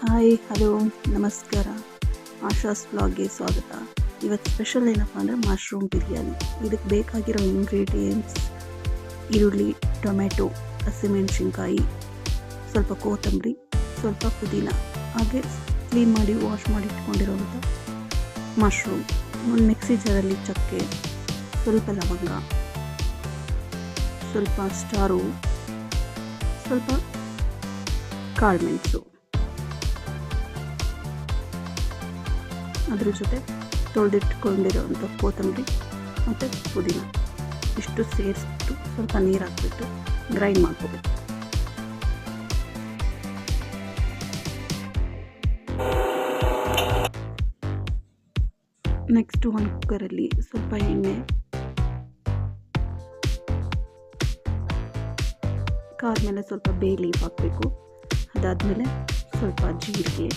Hi hello ನಮಸ್ಕಾರ. ಆಶಾಸ್ ವ್ಲಾಗ್ಗೆ ಸ್ವಾಗತ. ಇವತ್ತು ಸ್ಪೆಷಲ್ ಏನಪ್ಪ ಅಂದರೆ ಮಶ್ರೂಮ್ ಬಿರಿಯಾನಿ. ಇದಕ್ಕೆ ಬೇಕಾಗಿರೋ ಇಂಗ್ರೀಡಿಯೆಂಟ್ಸ್ ಈರುಳ್ಳಿ, ಟೊಮೆಟೊ, ಹಸಿಮೆಣಸಿನ್ಕಾಯಿ, ಸ್ವಲ್ಪ ಕೊತ್ತಂಬರಿ, ಸ್ವಲ್ಪ ಪುದೀನ, ಹಾಗೆ ಕ್ಲೀನ್ ಮಾಡಿ ವಾಶ್ ಮಾಡಿ ಇಟ್ಕೊಂಡಿರೋಂಥ ಮಶ್ರೂಮ್. ಒಂದು ಮಿಕ್ಸಿ ಜಾರಲ್ಲಿ ಚಕ್ಕೆ, ಸ್ವಲ್ಪ ಲವಂಗ, ಸ್ವಲ್ಪ ಸ್ಟಾರು, ಸ್ವಲ್ಪ ಕಾಳುಮೆಣಸು, ಅದ್ರ ಜೊತೆ ತೊಳೆದಿಟ್ಕೊಂಡಿರೋವಂಥ ಕೊತ್ತಂಬರಿ ಮತ್ತು ಪುದೀನ ಇಷ್ಟು ಸೇರಿಸ್ಬಿಟ್ಟು ಸ್ವಲ್ಪ ನೀರು ಹಾಕ್ಬಿಟ್ಟು ಗ್ರೈಂಡ್ ಮಾಡ್ಕೋಬೇಕು. ನೆಕ್ಸ್ಟು ಒಂದು ಕುಕ್ಕರಲ್ಲಿ ಸ್ವಲ್ಪ ಎಣ್ಣೆ, ಕಾದ್ಮೇಲೆ ಸ್ವಲ್ಪ ಬೇ ಲೀಫ್ ಹಾಕಬೇಕು. ಅದಾದಮೇಲೆ ಸ್ವಲ್ಪ ಜೀರಿಗೆ,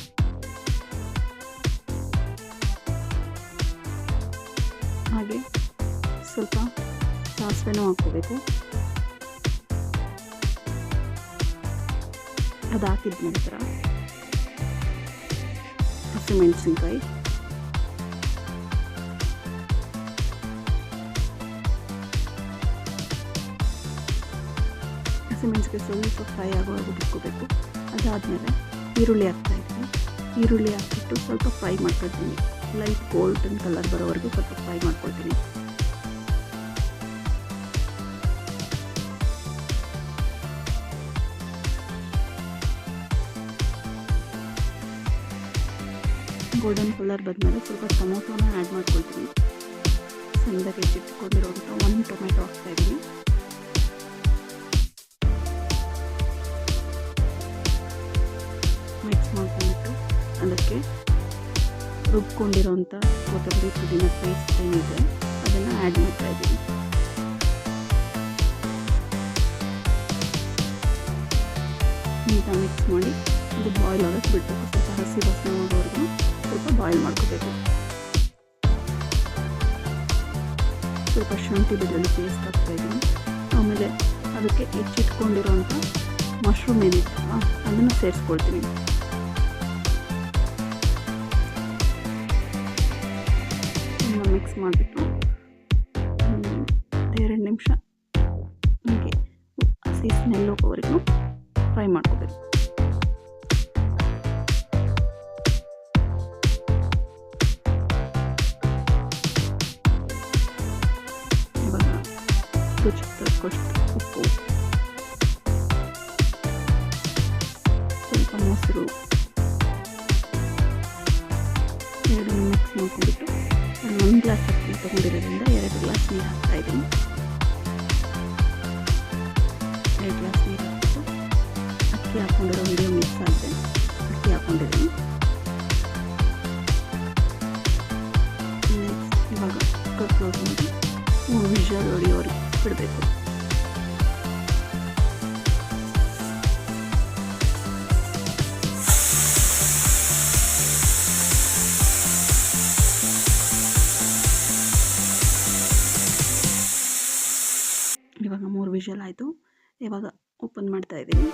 ಹಾಗೆ ಸ್ವಲ್ಪ ಸಾಸಿವೆನೂ ಹಾಕ್ಕೋಬೇಕು. ಅದು ಹಾಕಿದ ನಂತರ ಹಸಿಮೆಣಸಿನ್ಕಾಯಿ, ಹಸಿಮೆಣಸಿನ್ಕಾಯಿ ಸ್ವಲ್ಪ ಫ್ರೈ ಆಗೋವರೆಗೂ ಬಿಟ್ಕೋಬೇಕು. ಅದಾದಮೇಲೆ ಈರುಳ್ಳಿ ಹಾಕ್ತಾಯಿದ್ದೀನಿ. ಈರುಳ್ಳಿ ಹಾಕ್ಬಿಟ್ಟು ಸ್ವಲ್ಪ ಫ್ರೈ ಮಾಡ್ಕೊಳ್ತೀನಿ. ಲೈಟ್ ಗೋಲ್ಡನ್ ಕಲರ್ ಬರೋವರೆಗೂ ಸ್ವಲ್ಪ ಫ್ರೈ ಮಾಡ್ಕೊಳ್ತೀನಿ. ಗೋಲ್ಡನ್ ಕಲರ್ ಬಂದಮೇಲೆ ಸ್ವಲ್ಪ ಟೊಮೊಟೊನ ಆ್ಯಡ್ ಮಾಡ್ಕೊಳ್ತೀನಿ. ಸಣ್ಣದಾಗಿ ಹೆಚ್ಚಿಟ್ಕೊಂಡಿರೋಂಥ ಒಂದು ಟೊಮೆಟೊ ಹಾಕ್ತಾಯಿದ್ದೀನಿ. ಮಿಕ್ಸ್ ಮಾಡ್ಕೊಂಡ್ಬಿಟ್ಟು ಅದಕ್ಕೆ ರುಬ್ಕೊಂಡಿರೋಂಥ ಕೊತ್ತಂಬರಿ ಪುದೀನ ಪೇಸ್ಟ್ ಏನಿದೆ ಅದನ್ನು ಆ್ಯಡ್ ಮಾಡ್ತಾಯಿದ್ದೀನಿ. ನೀಟಾಗಿ ಮಿಕ್ಸ್ ಮಾಡಿ ಅದು ಬಾಯ್ಲ್ ಆಗೋಕ್ಕೆ ಬಿಡಬೇಕು. ಸ್ವಲ್ಪ ಹಸಿ ವಾಸನೆ ಹೋಗೋವರೆಗೂ ಸ್ವಲ್ಪ ಬಾಯ್ಲ್ ಮಾಡ್ಕೋಬೇಕು. ಸ್ವಲ್ಪ ಶುಂಠಿ ಬೆಳ್ಳುಳ್ಳಿ ಪೇಸ್ಟ್ ಹಾಕ್ತಾಯಿದ್ದೀನಿ. ಆಮೇಲೆ ಅದಕ್ಕೆ ಹೆಚ್ಚಿಟ್ಕೊಂಡಿರೋಂಥ ಮಶ್ರೂಮ್ ಏನಿತ್ತಲ್ಲ ಅದನ್ನು ಸೇರಿಸ್ಕೊಳ್ತೀನಿ. ಮಿಕ್ಸ್ ಮಾಡಿಬಿಟ್ಟು 2 ನಿಮಿಷ ಹೀಗೆ ಹಸಿ ಸ್ಮೆಲ್ ಹೋಗೋವರೆಗೂ ಫ್ರೈ ಮಾಡ್ಕೋಬೇಕು. ಇವಾಗ ರುಚಿಗೆ ತಕ್ಕಷ್ಟು ಉಪ್ಪು, ಸ್ವಲ್ಪ ಮೊಸರು, 2 ಮಿಕ್ಸ್ ಮಾಡ್ಕೊಂಡ್ಬಿಟ್ಟು 1 ಗ್ಲಾಸ್ ಅಕ್ಕಿ ತೊಗೊಂಡಿರೋದ್ರಿಂದ 2 ಗ್ಲಾಸ್ ನೀರು ಹಾಕ್ತಾಯಿದ್ದೀನಿ. 2 ಗ್ಲಾಸ್ ನೀರು ಹಾಕ್ಬಿಟ್ಟು ಅಕ್ಕಿ ಹಾಕ್ಕೊಂಡಿರೋ ವಿಡಿಯೋ ಮಿಕ್ಸ್ ಆಗಿದೆ. ಅಕ್ಕಿ ಹಾಕ್ಕೊಂಡಿದ್ದೀನಿ. ನೆಕ್ಸ್ಟ್ ಇವಾಗ ಕುಕ್ಕರ್ ಕ್ಲೋಸ್ ಮಾಡಿ 3 ವಿಷಲ್ ಹೊಡೆಯೋವರೆಗೂ ಬಿಡಬೇಕು. ಇವಾಗ 3 ವಿಷಲ್ ಆಯಿತು. ಇವಾಗ ಓಪನ್ ಮಾಡ್ತಾಯಿದ್ದೀನಿ.